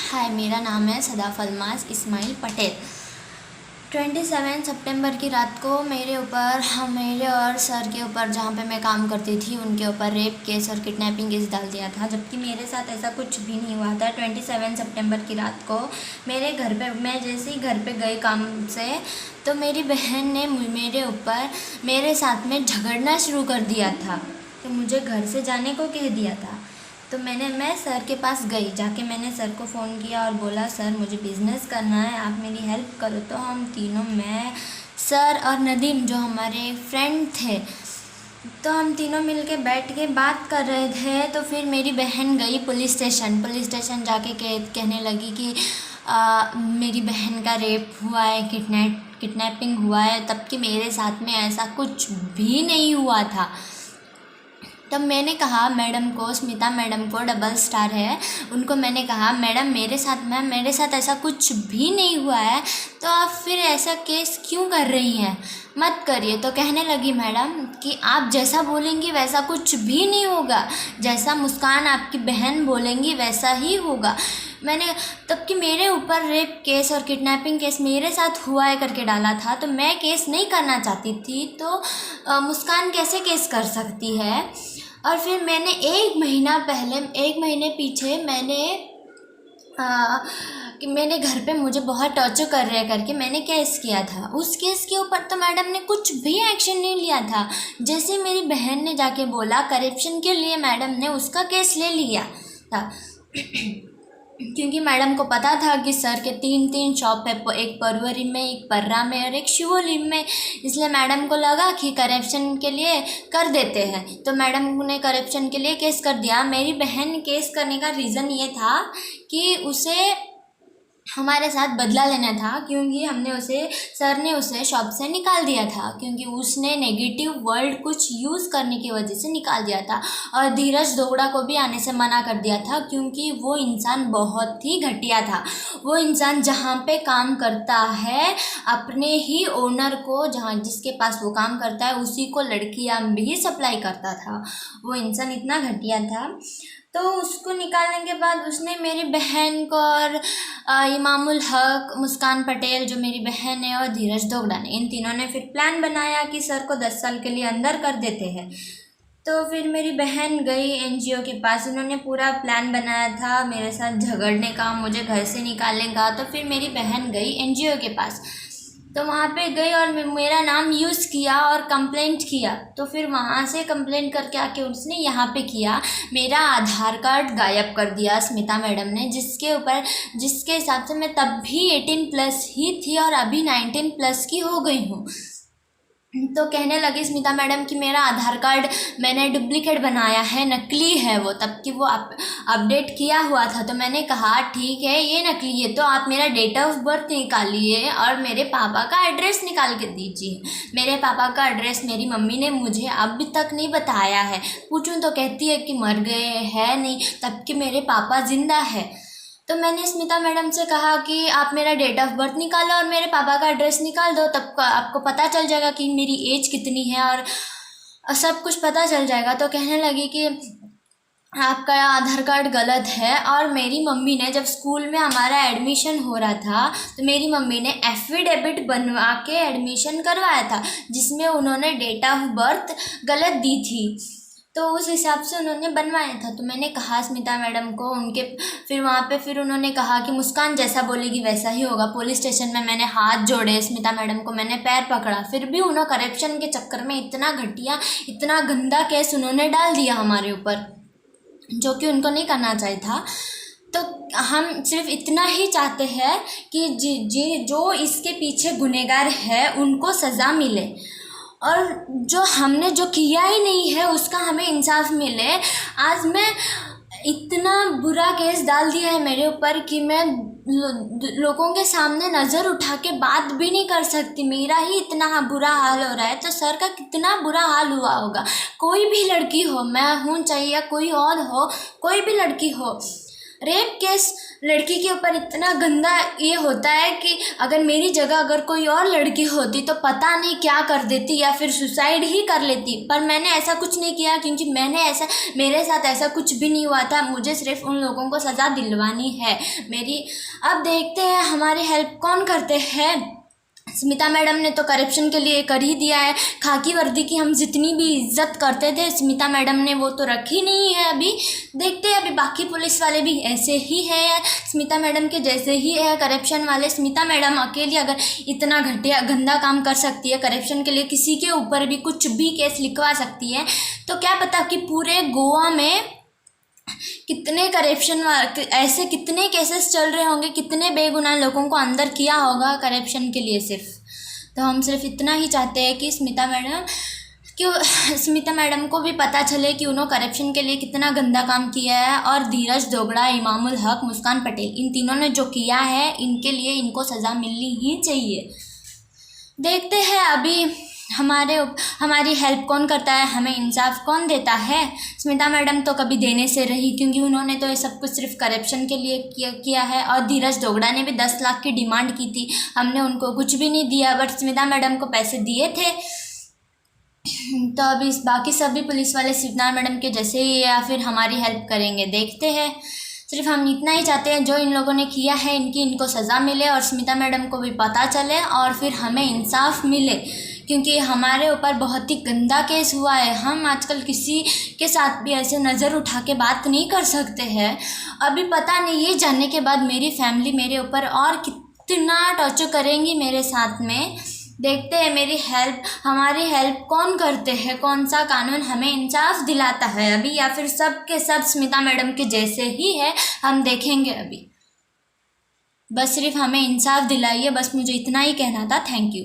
हाय, मेरा नाम है सदाफ अल्मास इस्माइल पटेल। 27 सितंबर की रात को मेरे और सर के ऊपर, जहाँ पे मैं काम करती थी, उनके ऊपर रेप केस और किडनैपिंग केस डाल दिया था, जबकि मेरे साथ ऐसा कुछ भी नहीं हुआ था। 27 सितंबर की रात को मेरे घर पे, मैं जैसे ही घर पे गई काम से, तो मेरी बहन ने मेरे साथ में झगड़ना शुरू कर दिया था। तो मुझे घर से जाने को कह दिया था। तो मैं सर के पास गई। जाके मैंने सर को फ़ोन किया और बोला, सर मुझे बिज़नेस करना है, आप मेरी हेल्प करो। तो हम तीनों, मैं, सर और नदीम, जो हमारे फ्रेंड थे, तो हम तीनों मिलके बैठ के बात कर रहे थे। तो फिर मेरी बहन गई पुलिस स्टेशन जाके कहने लगी कि मेरी बहन का रेप हुआ है, किडनैपिंग हुआ है, तब कि मेरे साथ में ऐसा कुछ भी नहीं हुआ था। तब मैंने कहा मैडम को, स्मिता मैडम को, डबल स्टार है, उनको मैंने कहा, मैडम मेरे साथ ऐसा कुछ भी नहीं हुआ है, तो आप फिर ऐसा केस क्यों कर रही हैं, मत करिए। तो कहने लगी मैडम कि आप जैसा बोलेंगी वैसा कुछ भी नहीं होगा, जैसा मुस्कान आपकी बहन बोलेंगी वैसा ही होगा। मैंने तब कि मेरे ऊपर रेप केस और किडनैपिंग केस मेरे साथ हुआ है करके डाला था, तो मैं केस नहीं करना चाहती थी, तो मुस्कान कैसे केस कर सकती है। और फिर मैंने एक महीने पीछे कि मैंने घर पे मुझे बहुत टॉर्चर कर रहे करके मैंने केस किया था। उस केस के ऊपर तो मैडम ने कुछ भी एक्शन नहीं लिया था। जैसे मेरी बहन ने जाके बोला करप्शन के लिए, मैडम ने उसका केस ले लिया था। क्योंकि मैडम को पता था कि सर के तीन शॉप है, एक परवरी में, एक पर्रा में और एक शिवोली में, इसलिए मैडम को लगा कि करप्शन के लिए कर देते हैं। तो मैडम ने करप्शन के लिए केस कर दिया। मेरी बहन केस करने का रीज़न ये था कि उसे हमारे साथ बदला लेना था, क्योंकि सर ने उसे शॉप से निकाल दिया था, क्योंकि उसने नेगेटिव वर्ड कुछ यूज़ करने की वजह से निकाल दिया था। और धीरज दोगड़ा को भी आने से मना कर दिया था, क्योंकि वो इंसान बहुत ही घटिया था। वो इंसान जहाँ पे काम करता है, अपने ही ओनर को, जिसके पास वो काम करता है, उसी को लड़कियाँ भी सप्लाई करता था। वो इंसान इतना घटिया था। तो उसको निकालने के बाद उसने मेरी बहन को और इमामुल हक, मुस्कान पटेल जो मेरी बहन है, और धीरज दोगड़ा ने, इन तीनों ने फिर प्लान बनाया कि सर को 10 साल के लिए अंदर कर देते हैं। तो फिर मेरी बहन गई एनजीओ के पास। उन्होंने पूरा प्लान बनाया था मेरे साथ झगड़ने का, मुझे घर से निकालने का। तो फिर मेरी बहन गई एनजीओ के पास, तो वहाँ पे गई और मेरा नाम यूज़ किया और कंप्लेंट किया। तो फिर वहाँ से कंप्लेंट करके आके उसने यहाँ पे किया, मेरा आधार कार्ड गायब कर दिया स्मिता मैडम ने, जिसके हिसाब से मैं तब भी 18+ ही थी और अभी 19+ की हो गई हूँ। तो कहने लगी स्मिता मैडम कि मेरा आधार कार्ड मैंने डुप्लीकेट बनाया है, नकली है वो, तब कि वो अपडेट किया हुआ था। तो मैंने कहा ठीक है, ये नकली है तो आप मेरा डेट ऑफ बर्थ निकालिए और मेरे पापा का एड्रेस निकाल के दीजिए। मेरे पापा का एड्रेस मेरी मम्मी ने मुझे अभी तक नहीं बताया है। पूछूं तो कहती है कि मर गए है नहीं, तब कि मेरे पापा जिंदा है। तो मैंने स्मिता मैडम से कहा कि आप मेरा डेट ऑफ बर्थ निकालो और मेरे पापा का एड्रेस निकाल दो, तब आपको पता चल जाएगा कि मेरी एज कितनी है और सब कुछ पता चल जाएगा। तो कहने लगी कि आपका आधार कार्ड गलत है। और मेरी मम्मी ने, जब स्कूल में हमारा एडमिशन हो रहा था, तो मेरी मम्मी ने एफिडेविट बनवा के एडमिशन करवाया था, जिसमें उन्होंने डेट ऑफ बर्थ गलत दी थी, तो उस हिसाब से उन्होंने बनवाया था। तो मैंने कहा स्मिता मैडम को, फिर वहाँ पे फिर उन्होंने कहा कि मुस्कान जैसा बोलेगी वैसा ही होगा। पुलिस स्टेशन में मैंने हाथ जोड़े, स्मिता मैडम को मैंने पैर पकड़ा, फिर भी उन्होंने करप्शन के चक्कर में इतना घटिया, इतना गंदा केस उन्होंने डाल दिया हमारे ऊपर, जो कि उनको नहीं करना चाहिए था। तो हम सिर्फ इतना ही चाहते हैं कि जो इसके पीछे गुनहगार है उनको सज़ा मिले, और जो हमने जो किया ही नहीं है उसका हमें इंसाफ मिले। आज मैं इतना बुरा केस डाल दिया है मेरे ऊपर कि मैं लोगों के सामने नज़र उठा के बात भी नहीं कर सकती। मेरा ही इतना बुरा हाल हो रहा है, तो सर का कितना बुरा हाल हुआ होगा। कोई भी लड़की हो, मैं हूँ चाहे या कोई और हो, कोई भी लड़की हो, रेप केस लड़की के ऊपर इतना गंदा ये होता है कि अगर मेरी जगह अगर कोई और लड़की होती तो पता नहीं क्या कर देती या फिर सुसाइड ही कर लेती। पर मैंने ऐसा कुछ नहीं किया, क्योंकि मेरे साथ ऐसा कुछ भी नहीं हुआ था। मुझे सिर्फ उन लोगों को सज़ा दिलवानी है मेरी। अब देखते हैं हमारी हेल्प कौन करते हैं। स्मिता मैडम ने तो करप्शन के लिए कर ही दिया है। खाकी वर्दी की हम जितनी भी इज्जत करते थे, स्मिता मैडम ने वो तो रखी नहीं है। अभी देखते हैं, अभी बाकी पुलिस वाले भी ऐसे ही है, स्मिता मैडम के जैसे ही है करप्शन वाले। स्मिता मैडम अकेली अगर इतना घटिया गंदा काम कर सकती है करप्शन के लिए, किसी के ऊपर भी कुछ भी केस लिखवा सकती है, तो क्या पता कि पूरे गोवा में कितने करप्शन ऐसे कितने केसेस चल रहे होंगे, कितने बेगुनाह लोगों को अंदर किया होगा करप्शन के लिए सिर्फ। तो हम सिर्फ इतना ही चाहते हैं कि स्मिता मैडम को भी पता चले कि उन्होंने करप्शन के लिए कितना गंदा काम किया है। और धीरज दोगड़ा, इमामुल हक, मुस्कान पटेल, इन तीनों ने जो किया है इनके लिए इनको सज़ा मिलनी ही चाहिए। देखते हैं अभी हमारी हेल्प कौन करता है, हमें इंसाफ कौन देता है। स्मिता मैडम तो कभी देने से रही, क्योंकि उन्होंने तो ये सब कुछ सिर्फ करप्शन के लिए किया है। और धीरज दोगड़ा ने भी 10 लाख की डिमांड की थी, हमने उनको कुछ भी नहीं दिया, बट स्मिता मैडम को पैसे दिए थे। तो अभी बाकी सभी पुलिस वाले स्मिता मैडम के जैसे ही या फिर हमारी हेल्प करेंगे, देखते हैं। सिर्फ हम इतना ही चाहते हैं जो इन लोगों ने किया है इनको सज़ा मिले और स्मिता मैडम को भी पता चले और फिर हमें इंसाफ मिले, क्योंकि हमारे ऊपर बहुत ही गंदा केस हुआ है। हम आजकल किसी के साथ भी ऐसे नज़र उठा के बात नहीं कर सकते हैं। अभी पता नहीं, ये जानने के बाद मेरी फैमिली मेरे ऊपर और कितना टॉर्चर करेंगी मेरे साथ में। देखते हैं हमारी हेल्प कौन करते हैं, कौन सा कानून हमें इंसाफ दिलाता है अभी, या फिर सब के सब स्मिता मैडम के जैसे ही है, हम देखेंगे अभी। बस सिर्फ हमें इंसाफ दिलाइए, बस मुझे इतना ही कहना था। Thank you.